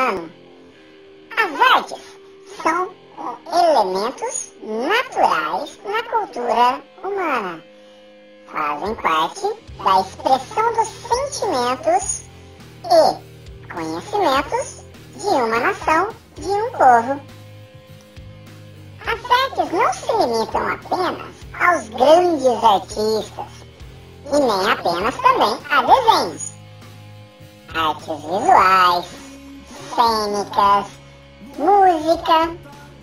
humano. As artes são elementos naturais na cultura humana. Fazem parte da expressão dos sentimentos e conhecimentos de uma nação, de um povo. As artes não se limitam apenas aos grandes artistas e nem apenas também a desenhos. Artes visuais, cênicas, música,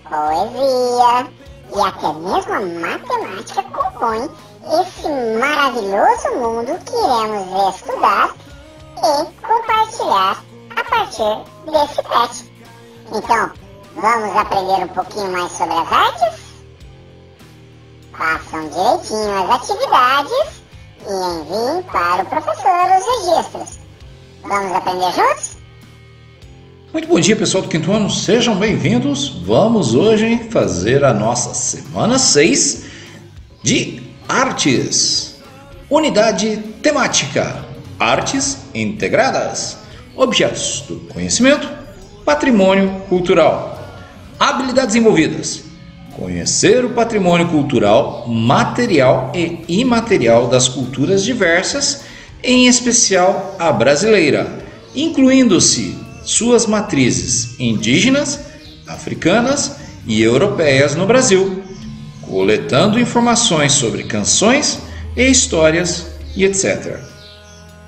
poesia e até mesmo a matemática compõem esse maravilhoso mundo que iremos estudar e compartilhar a partir desse teste. Então, vamos aprender um pouquinho mais sobre as artes? Façam direitinho as atividades e enviem para o professor os registros. Vamos aprender juntos? Muito bom dia, pessoal do quinto ano, sejam bem-vindos. Vamos hoje fazer a nossa semana 6 de artes. Unidade temática: artes integradas, objetos do conhecimento, patrimônio cultural. Habilidades envolvidas: conhecer o patrimônio cultural material e imaterial das culturas diversas, em especial a brasileira, incluindo-se suas matrizes indígenas, africanas e europeias no Brasil, coletando informações sobre canções e histórias e etc.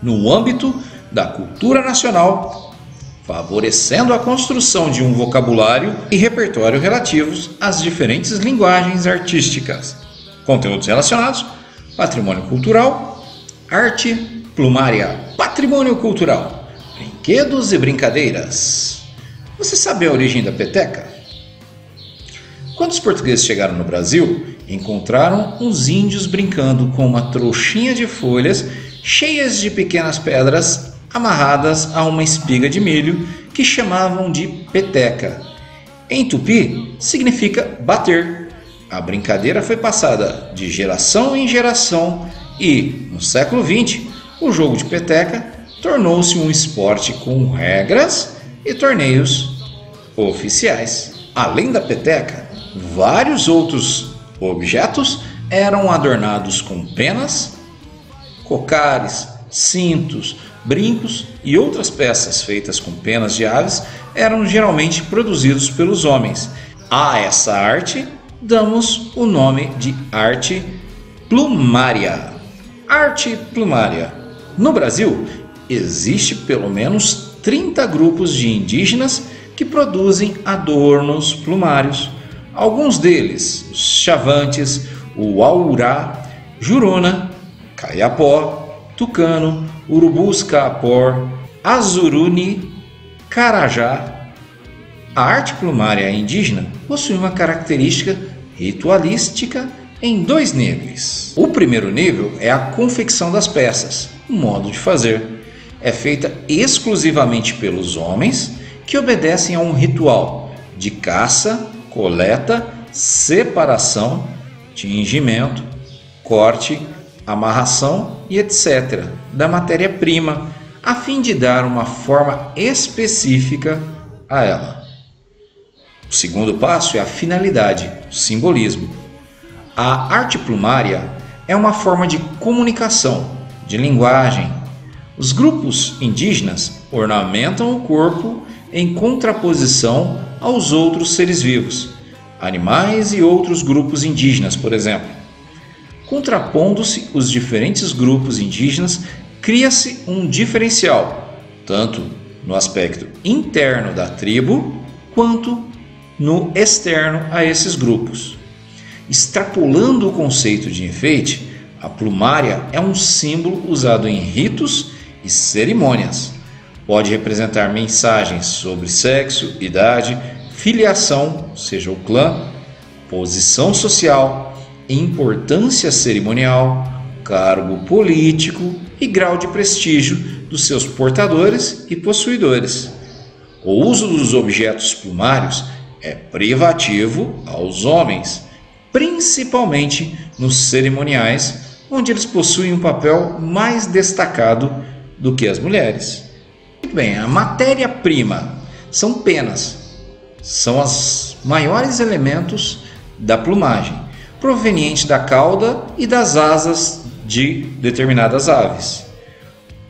No âmbito da cultura nacional, favorecendo a construção de um vocabulário e repertório relativos às diferentes linguagens artísticas. Conteúdos relacionados: patrimônio cultural, arte plumária, patrimônio cultural, brinquedos e brincadeiras. Você sabe a origem da peteca? Quando os portugueses chegaram no Brasil, encontraram os índios brincando com uma trouxinha de folhas cheias de pequenas pedras amarradas a uma espiga de milho que chamavam de peteca. Em tupi, significa bater. A brincadeira foi passada de geração em geração e, no século XX, o jogo de peteca tornou-se um esporte com regras e torneios oficiais. Além da peteca, vários outros objetos eram adornados com penas, cocares, cintos, brincos e outras peças feitas com penas de aves eram geralmente produzidos pelos homens. A essa arte damos o nome de arte plumária. Arte plumária. No Brasil, existe pelo menos 30 grupos de indígenas que produzem adornos plumários. Alguns deles, os Chavantes, o Aurá, Juruna, Caiapó, Tucano, Urubus Caapor, Azuruni, Carajá. A arte plumária indígena possui uma característica ritualística em 2 níveis. O primeiro nível é a confecção das peças. O modo de fazer é feita exclusivamente pelos homens, que obedecem a um ritual de caça, coleta, separação, tingimento, corte, amarração e etc. da matéria-prima, a fim de dar uma forma específica a ela. O segundo passo é a finalidade, o simbolismo. A arte plumária é uma forma de comunicação, de linguagem. Os grupos indígenas ornamentam o corpo em contraposição aos outros seres vivos, animais e outros grupos indígenas, por exemplo. Contrapondo-se os diferentes grupos indígenas, cria-se um diferencial, tanto no aspecto interno da tribo, quanto no externo a esses grupos. Extrapolando o conceito de enfeite, a plumária é um símbolo usado em ritos e cerimônias. Pode representar mensagens sobre sexo, idade, filiação, seja o clã, posição social, importância cerimonial, cargo político e grau de prestígio dos seus portadores e possuidores. O uso dos objetos plumários é privativo aos homens, principalmente nos cerimoniais, onde eles possuem um papel mais destacado do que as mulheres. Muito bem, a matéria-prima são penas. São os maiores elementos da plumagem, proveniente da cauda e das asas de determinadas aves.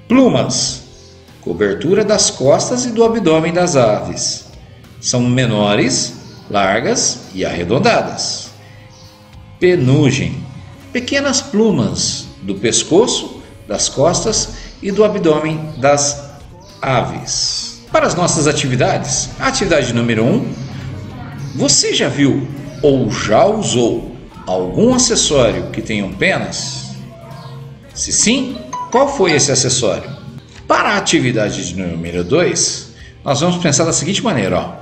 Plumas, cobertura das costas e do abdômen das aves. São menores, largas e arredondadas. Penugem, pequenas plumas do pescoço, das costas e do abdômen das aves. Para as nossas atividades, a atividade número 1, você já viu ou já usou algum acessório que tenha penas? Se sim, qual foi esse acessório? Para a atividade número 2, nós vamos pensar da seguinte maneira, ó.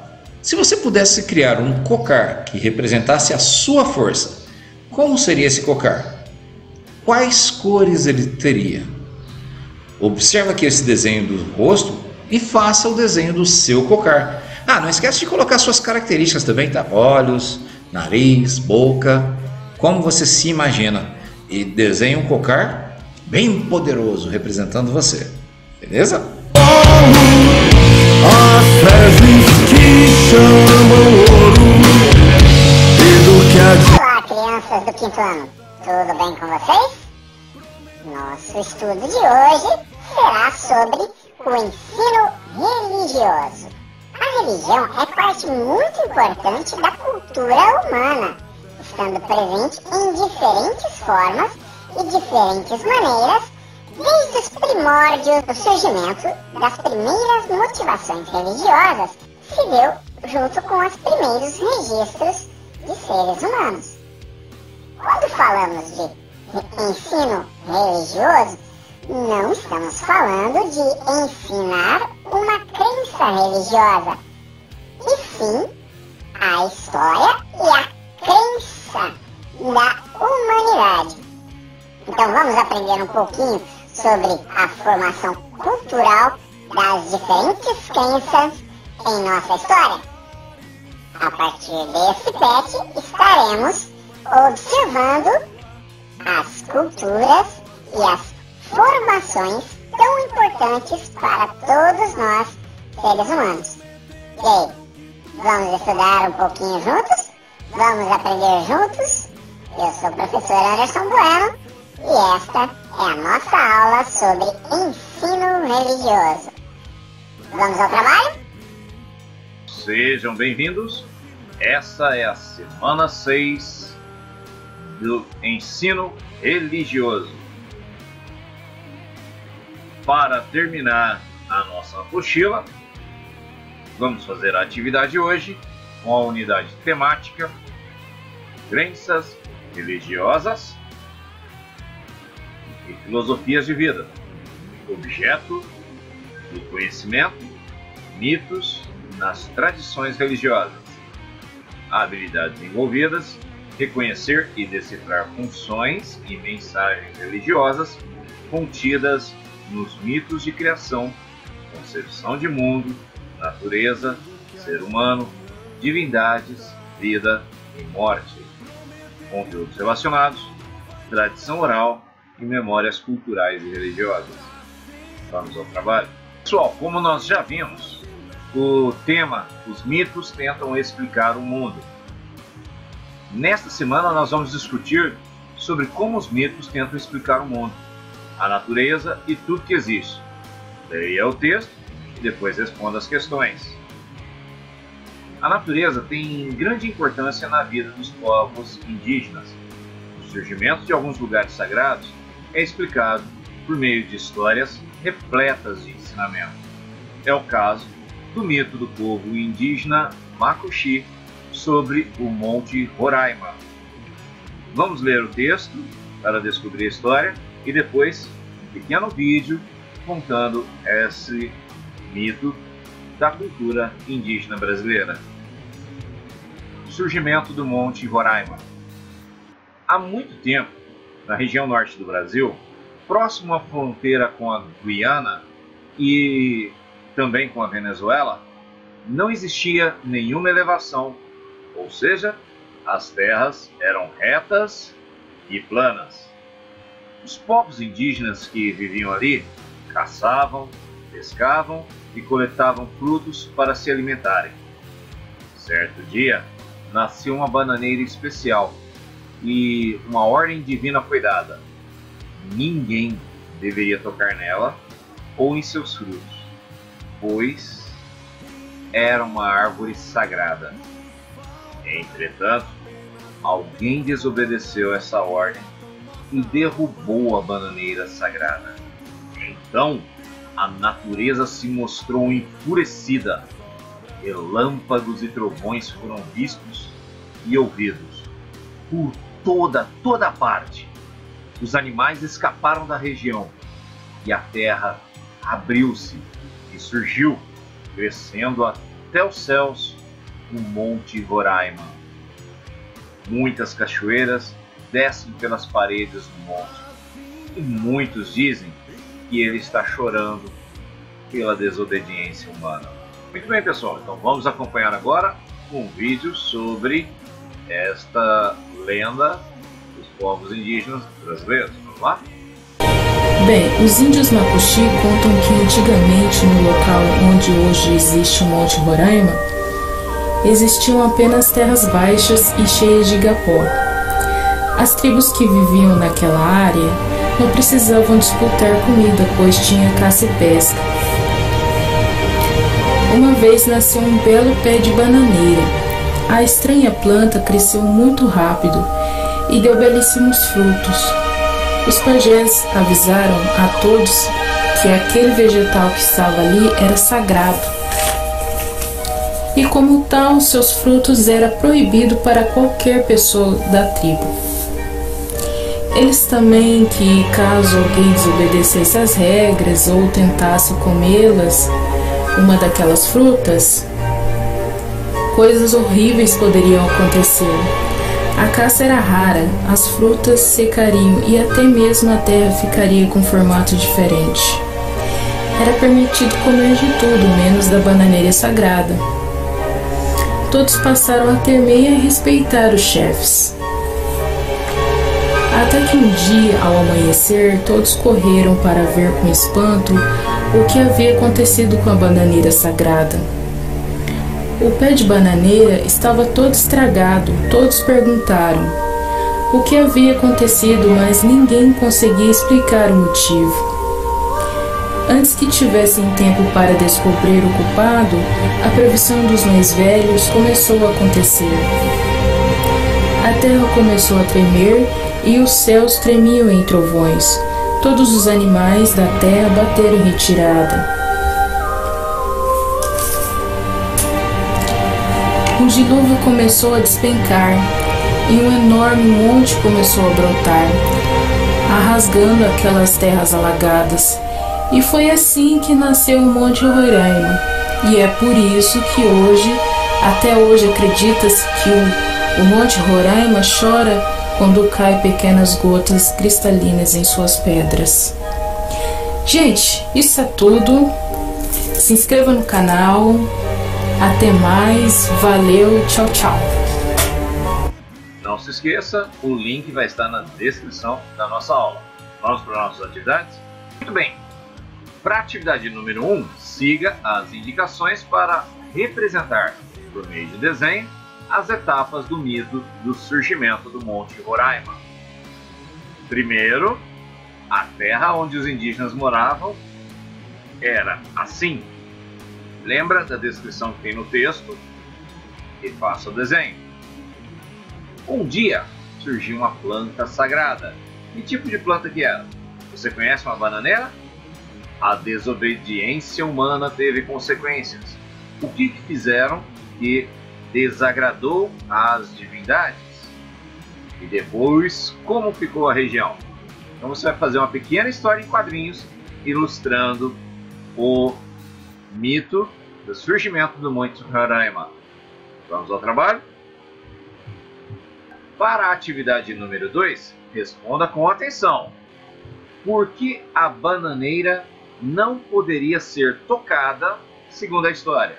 Se você pudesse criar um cocar que representasse a sua força, como seria esse cocar? Quais cores ele teria? Observa aqui esse desenho do rosto e faça o desenho do seu cocar. Não esquece de colocar suas características também, tá? Olhos, nariz, boca, como você se imagina. E desenhe um cocar bem poderoso, representando você. Beleza? As fezes que chamam ouro e do que Olá, crianças do quinto ano, tudo bem com vocês? Nosso estudo de hoje será sobre o ensino religioso. A religião é parte muito importante da cultura humana, estando presente em diferentes formas e diferentes maneiras, desde os primórdios do surgimento das primeiras motivações religiosas, se deu junto com os primeiros registros de seres humanos. Quando falamos de ensino religioso, não estamos falando de ensinar uma crença religiosa, e sim a história e a crença da humanidade. Então vamos aprender um pouquinho sobre a formação cultural das diferentes crenças em nossa história. A partir desse PET estaremos observando as culturas e as formações tão importantes para todos nós, seres humanos. E aí, vamos estudar um pouquinho juntos? Vamos aprender juntos? Eu sou o professor Anderson Bueno e esta é a nossa aula sobre ensino religioso. Vamos ao trabalho? Sejam bem-vindos. Essa é a semana 6 do ensino religioso. Para terminar a nossa apostila, vamos fazer a atividade hoje com a unidade temática Crenças religiosas e filosofias de vida, objeto do conhecimento, mitos nas tradições religiosas, habilidades envolvidas, reconhecer e decifrar funções e mensagens religiosas contidas nos mitos de criação, concepção de mundo, natureza, ser humano, divindades, vida e morte, conteúdos relacionados, tradição oral e memórias culturais e religiosas. Vamos ao trabalho. Pessoal, como nós já vimos, o tema, os mitos tentam explicar o mundo. Nesta semana nós vamos discutir sobre como os mitos tentam explicar o mundo, a natureza e tudo que existe. Leia o texto e depois responda as questões. A natureza tem grande importância na vida dos povos indígenas. O surgimento de alguns lugares sagrados é explicado por meio de histórias repletas de ensinamento. É o caso do mito do povo indígena Macuxi sobre o Monte Roraima. Vamos ler o texto para descobrir a história e depois um pequeno vídeo contando esse mito da cultura indígena brasileira. Surgimento do Monte Roraima. Há muito tempo, na região norte do Brasil, próximo à fronteira com a Guiana e também com a Venezuela, não existia nenhuma elevação, ou seja, as terras eram retas e planas. Os povos indígenas que viviam ali caçavam, pescavam e coletavam frutos para se alimentarem. Certo dia, nasceu uma bananeira especial e uma ordem divina foi dada. Ninguém deveria tocar nela ou em seus frutos, pois era uma árvore sagrada. Entretanto, alguém desobedeceu essa ordem e derrubou a bananeira sagrada. Então, a natureza se mostrou enfurecida. Relâmpagos e trovões foram vistos e ouvidos por toda parte. Os animais escaparam da região e a terra abriu-se e surgiu, crescendo até os céus, o Monte Roraima. Muitas cachoeiras descem pelas paredes do monte e muitos dizem que ele está chorando pela desobediência humana. Muito bem, pessoal, então vamos acompanhar agora um vídeo sobre esta lenda dos povos indígenas brasileiros. Vamos lá? Bem, os índios Mapuche contam que antigamente no local onde hoje existe o Monte Roraima, existiam apenas terras baixas e cheias de igapó. As tribos que viviam naquela área não precisavam disputar comida, pois tinha caça e pesca. Uma vez nasceu um belo pé de bananeira. A estranha planta cresceu muito rápido e deu belíssimos frutos. Os pajés avisaram a todos que aquele vegetal que estava ali era sagrado. E como tal, seus frutos era proibido para qualquer pessoa da tribo. Eles também que caso alguém desobedecesse às regras ou tentasse comê-las, uma daquelas frutas, coisas horríveis poderiam acontecer. A caça era rara, as frutas secariam e até mesmo a terra ficaria com formato diferente. Era permitido comer de tudo, menos da bananeira sagrada. Todos passaram a temer e a respeitar os chefes. Até que um dia, ao amanhecer, todos correram para ver com espanto o que havia acontecido com a bananeira sagrada. O pé de bananeira estava todo estragado. Todos perguntaram o que havia acontecido, mas ninguém conseguia explicar o motivo. Antes que tivessem tempo para descobrir o culpado, a previsão dos mais velhos começou a acontecer. A terra começou a tremer e os céus tremiam em trovões. Todos os animais da terra bateram em retirada. O dilúvio começou a despencar e um enorme monte começou a brotar, arrasgando aquelas terras alagadas. E foi assim que nasceu o Monte Roraima. E é por isso que até hoje acredita-se que o Monte Roraima chora quando cai pequenas gotas cristalinas em suas pedras. Gente, isso é tudo. Se inscreva no canal. Até mais. Valeu. Tchau, tchau. Não se esqueça, o link vai estar na descrição da nossa aula. Vamos para nossas atividades? Muito bem. Para a atividade número 1, siga as indicações para representar, por meio de desenho, as etapas do mito do surgimento do Monte Roraima. Primeiro, a terra onde os indígenas moravam era assim. Lembra da descrição que tem no texto? E faça o desenho. Um dia surgiu uma planta sagrada. Que tipo de planta que era? Você conhece uma bananeira? A desobediência humana teve consequências. O que fizeram que desagradou às divindades? E depois, como ficou a região? Então você vai fazer uma pequena história em quadrinhos ilustrando o mito do surgimento do Monte Roraima. Vamos ao trabalho? Para a atividade número 2, responda com atenção. Por que a bananeira não poderia ser tocada segundo a história?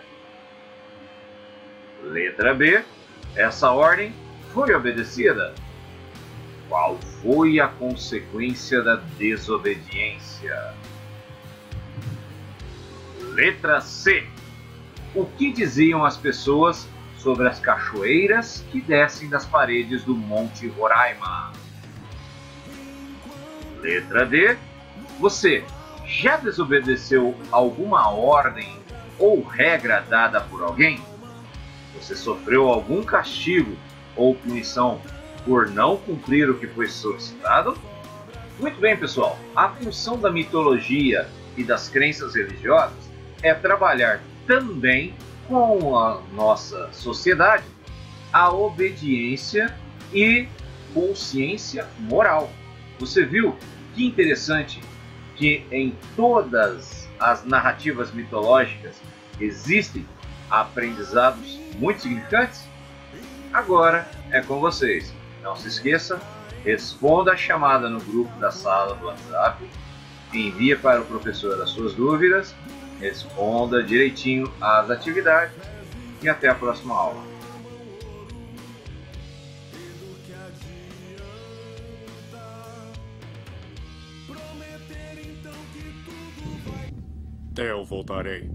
Letra B. Essa ordem foi obedecida? Qual foi a consequência da desobediência? Letra C. O que diziam as pessoas sobre as cachoeiras que descem das paredes do Monte Roraima? Letra D. Você já desobedeceu alguma ordem ou regra dada por alguém? Você sofreu algum castigo ou punição por não cumprir o que foi solicitado? Muito bem, pessoal. A função da mitologia e das crenças religiosas é trabalhar também com a nossa sociedade a obediência e consciência moral. Você viu que interessante que em todas as narrativas mitológicas existem aprendizados muito significantes? Agora é com vocês. Não se esqueça, responda a chamada no grupo da sala do WhatsApp, envie para o professor as suas dúvidas, responda direitinho às atividades e até a próxima aula. Eu voltarei.